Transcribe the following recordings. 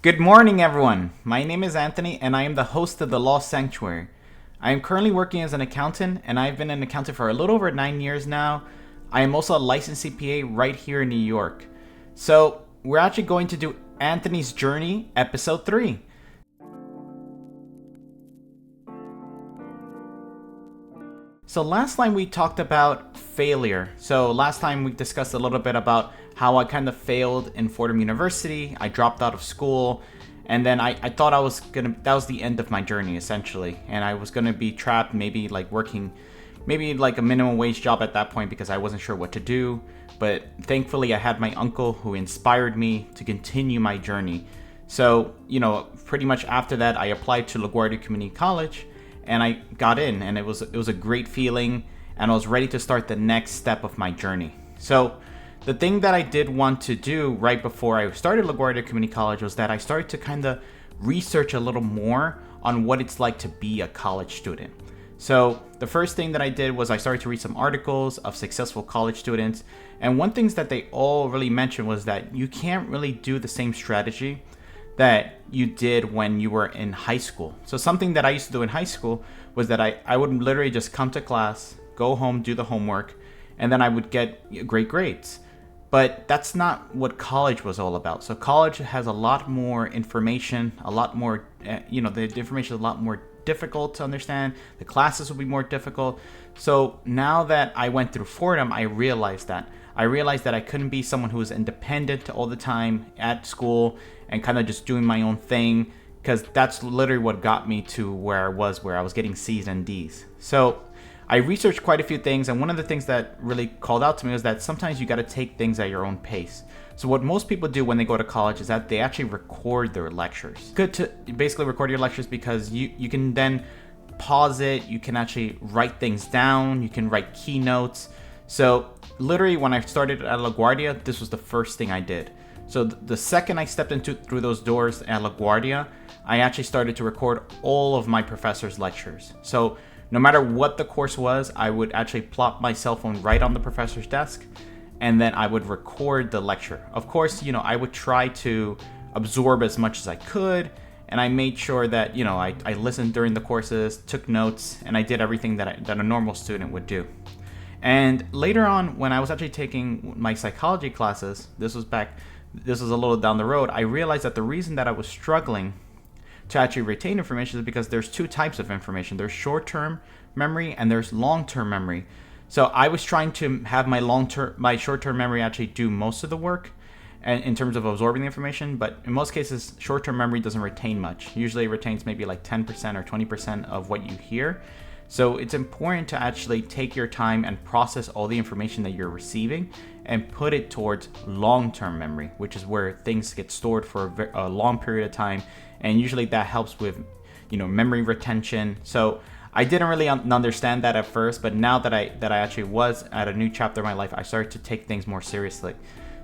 Good morning, everyone. My name is Anthony, and I am the host of TheLostSanctuary. I am currently working as an accountant, and I've been an accountant for a little over 9 years now. I am also a licensed CPA right here in New York. So, we're actually going to do Anthony's Journey, Episode 3. So last time we talked about failure. So last time we discussed a little bit about how I kind of failed in Fordham University. I dropped out of school, and then I thought that was the end of my journey essentially. And I was gonna be trapped, maybe like working, maybe like a minimum wage job at that point because I wasn't sure what to do. But thankfully I had my uncle who inspired me to continue my journey. So, pretty much after that I applied to LaGuardia Community College, and I got in, and it was a great feeling, and I was ready to start the next step of my journey. So the thing that I did want to do right before I started LaGuardia Community College was that I started to kind of research a little more on what it's like to be a college student. So the first thing that I did was I started to read some articles of successful college students, and one thing that they all really mentioned was that you can't really do the same strategy that you did when you were in high school. So something that I used to do in high school was that I would literally just come to class, go home, do the homework, and then I would get great grades. But that's not what college was all about. So college has a lot more information, a lot more, the information is a lot more difficult to understand. The classes will be more difficult. So now that I went through Fordham, I realized that I couldn't be someone who was independent all the time at school and kind of just doing my own thing, because that's literally what got me to where I was getting C's and D's. So I researched quite a few things, and one of the things that really called out to me was that sometimes you got to take things at your own pace. So what most people do when they go to college is that they actually record their lectures. Good to basically record your lectures because you can then pause it, you can actually write things down, you can write keynotes. So literally when I started at LaGuardia, this was the first thing I did. So the second I stepped through those doors at LaGuardia, I actually started to record all of my professors' lectures. So no matter what the course was, I would actually plop my cell phone right on the professor's desk, and then I would record the lecture. Of course, I would try to absorb as much as I could, and I made sure that, I listened during the courses, took notes, and I did everything that a normal student would do. And later on, when I was actually taking my psychology classes, this was a little down the road, I realized that the reason that I was struggling to actually retain information is because there's two types of information. There's short-term memory and there's long-term memory. So I was trying to have my short-term memory actually do most of the work and in terms of absorbing the information, but in most cases, short-term memory doesn't retain much. Usually it retains maybe like 10% or 20% of what you hear. So it's important to actually take your time and process all the information that you're receiving and put it towards long-term memory, which is where things get stored for a long period of time. And usually that helps with, memory retention. So I didn't really understand that at first, but now that I actually was at a new chapter of my life, I started to take things more seriously.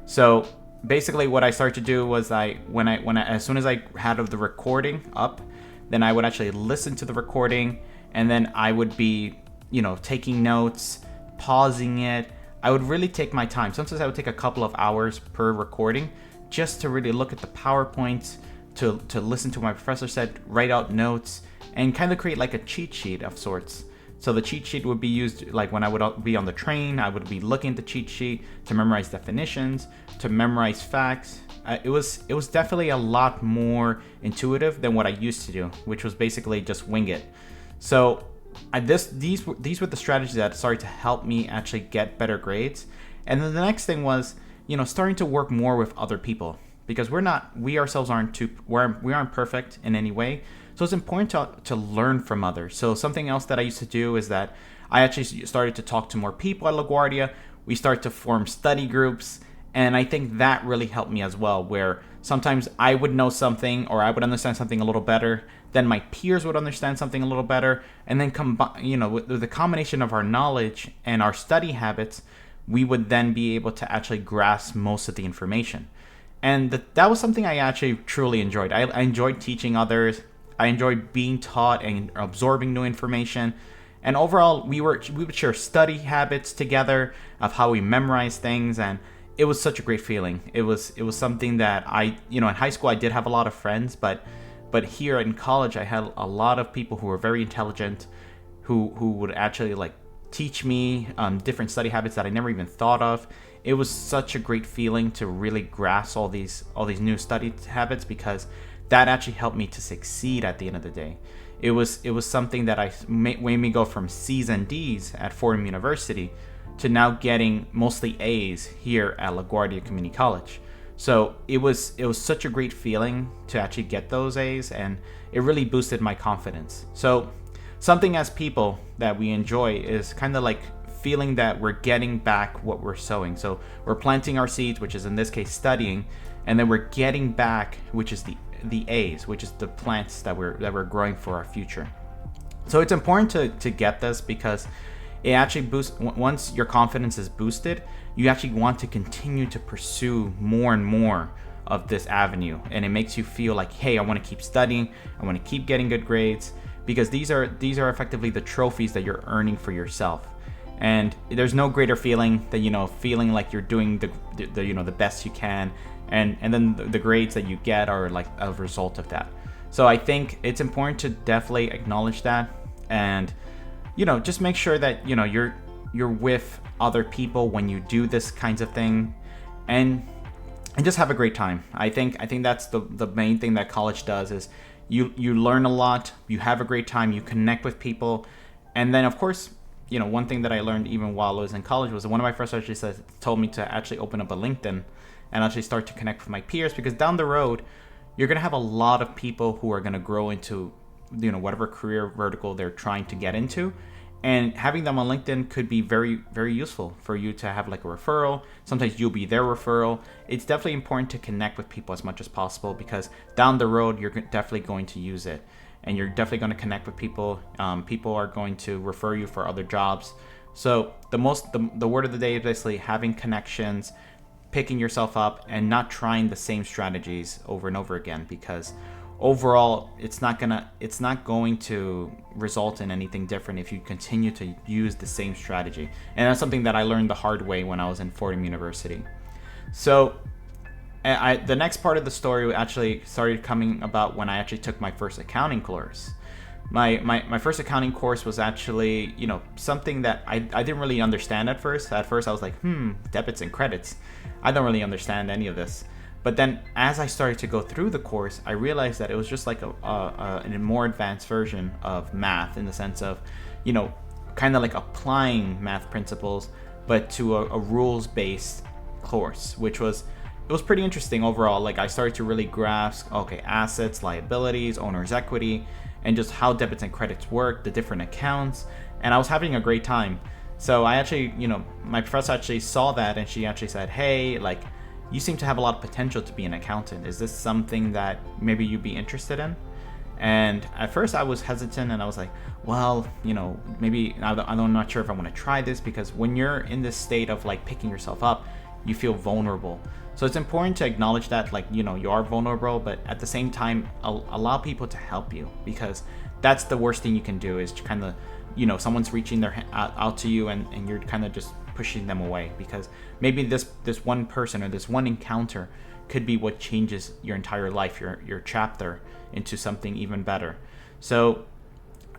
So basically what I started to do was as soon as I had the recording up, then I would actually listen to the recording, and then I would be, taking notes, pausing it. I would really take my time. Sometimes I would take a couple of hours per recording just to really look at the PowerPoints, to listen to what my professor said, write out notes, and kind of create like a cheat sheet of sorts. So the cheat sheet would be used like when I would be on the train, I would be looking at the cheat sheet to memorize definitions, to memorize facts. It was definitely a lot more intuitive than what I used to do, which was basically just wing it. So these were the strategies that started to help me actually get better grades. And then the next thing was, starting to work more with other people, because we ourselves we aren't perfect in any way. So it's important to learn from others. So something else that I used to do is that I actually started to talk to more people at LaGuardia. We started to form study groups, and I think that really helped me as well, where sometimes I would know something or I would understand something a little better, then my peers would understand something a little better, and then with the combination of our knowledge and our study habits, we would then be able to actually grasp most of the information. And that was something I actually truly enjoyed. I enjoyed teaching others. I enjoyed being taught and absorbing new information. And overall, we would share study habits together of how we memorize things, and it was such a great feeling. It was something that in high school I did have a lot of friends, but here in college I had a lot of people who were very intelligent, who would actually like teach me different study habits that I never even thought of. It was such a great feeling to really grasp all these new study habits, because that actually helped me to succeed at the end of the day. It was something that made me go from C's and D's at Fordham University to now getting mostly A's here at LaGuardia Community College. So it was such a great feeling to actually get those A's, and it really boosted my confidence. So something as people that we enjoy is kind of like feeling that we're getting back what we're sowing. So we're planting our seeds, which is in this case studying, and then we're getting back, which is the A's, which is the plants that we're growing for our future. So it's important to get this, because it actually boosts. Once your confidence is boosted, you actually want to continue to pursue more and more of this avenue, and it makes you feel like, hey, I want to keep studying, I want to keep getting good grades, because these are effectively the trophies that you're earning for yourself. And there's no greater feeling than feeling like you're doing the best you can, and then the grades that you get are like a result of that. So I think it's important to definitely acknowledge that, and just make sure that you're with other people when you do this kinds of thing, and just have a great time. I think that's the main thing that college does, is you learn a lot, you have a great time, you connect with people. And then of course, one thing that I learned even while I was in college was one of my professors actually told me to actually open up a LinkedIn and actually start to connect with my peers, because down the road you're going to have a lot of people who are going to grow into whatever career vertical they're trying to get into, and having them on LinkedIn could be very, very useful for you to have like a referral. Sometimes you'll be their referral. It's definitely important to connect with people as much as possible, because down the road you're definitely going to use it, and you're definitely going to connect with people. People are going to refer you for other jobs. So the word of the day is basically having connections, picking yourself up, and not trying the same strategies over and over again, because overall it's not going to result in anything different if you continue to use the same strategy. And that's something that I learned the hard way when I was in Fordham University. So the next part of the story actually started coming about when I actually took my first accounting course. My first accounting course was actually something that I didn't really understand at first. At first I was like, debits and credits, I don't really understand any of this. But then as I started to go through the course, I realized that it was just like a more advanced version of math, in the sense of, kind of like applying math principles, but to a rules-based course, which was pretty interesting overall. Like I started to really grasp, okay, assets, liabilities, owner's equity, and just how debits and credits work, the different accounts, and I was having a great time. So I actually, my professor actually saw that, and she actually said, hey, like, you seem to have a lot of potential to be an accountant. Is this something that maybe you'd be interested in? And at first I was hesitant, and I was like, well, maybe I'm not sure if I want to try this, because when you're in this state of like picking yourself up, you feel vulnerable. So it's important to acknowledge that, like, you are vulnerable, but at the same time, allow people to help you, because that's the worst thing you can do, is to kind of, someone's reaching their out to you, and you're kind of just pushing them away, because maybe this one person or this one encounter could be what changes your entire life, your chapter, into something even better. So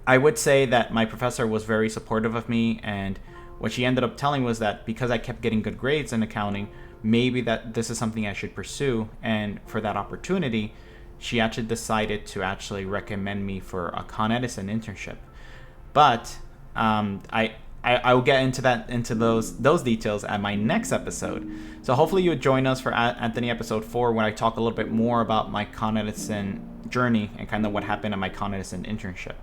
I would say that my professor was very supportive of me, and what she ended up telling was that because I kept getting good grades in accounting, maybe that this is something I should pursue. And for that opportunity, she actually decided to actually recommend me for a Con Edison internship. But I will get into those details at my next episode. So hopefully you would join us for Anthony episode 4, when I talk a little bit more about my Con Edison journey and kind of what happened at my Con Edison internship.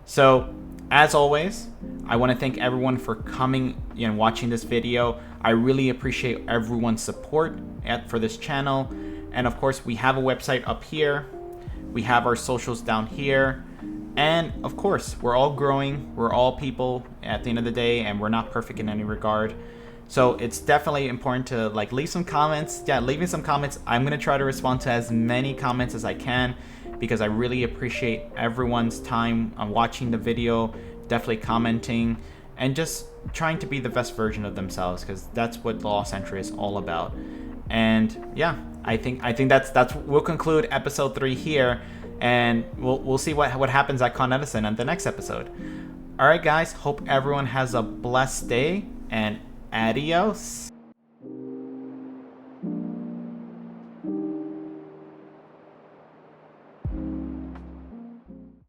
So as always, I want to thank everyone for coming and watching this video. I really appreciate everyone's support for this channel. And of course, we have a website up here. We have our socials down here. And of course, we're all growing. We're all people at the end of the day, and we're not perfect in any regard. So it's definitely important to like leave some comments. Yeah, leave me some comments. I'm going to try to respond to as many comments as I can, because I really appreciate everyone's time on watching the video, definitely commenting, and just trying to be the best version of themselves, because that's what the Lost Sanctuary is all about. And yeah, I think that's we'll conclude episode 3 here, and we'll see what happens at Con Edison on the next episode. All right, guys. Hope everyone has a blessed day, and adios.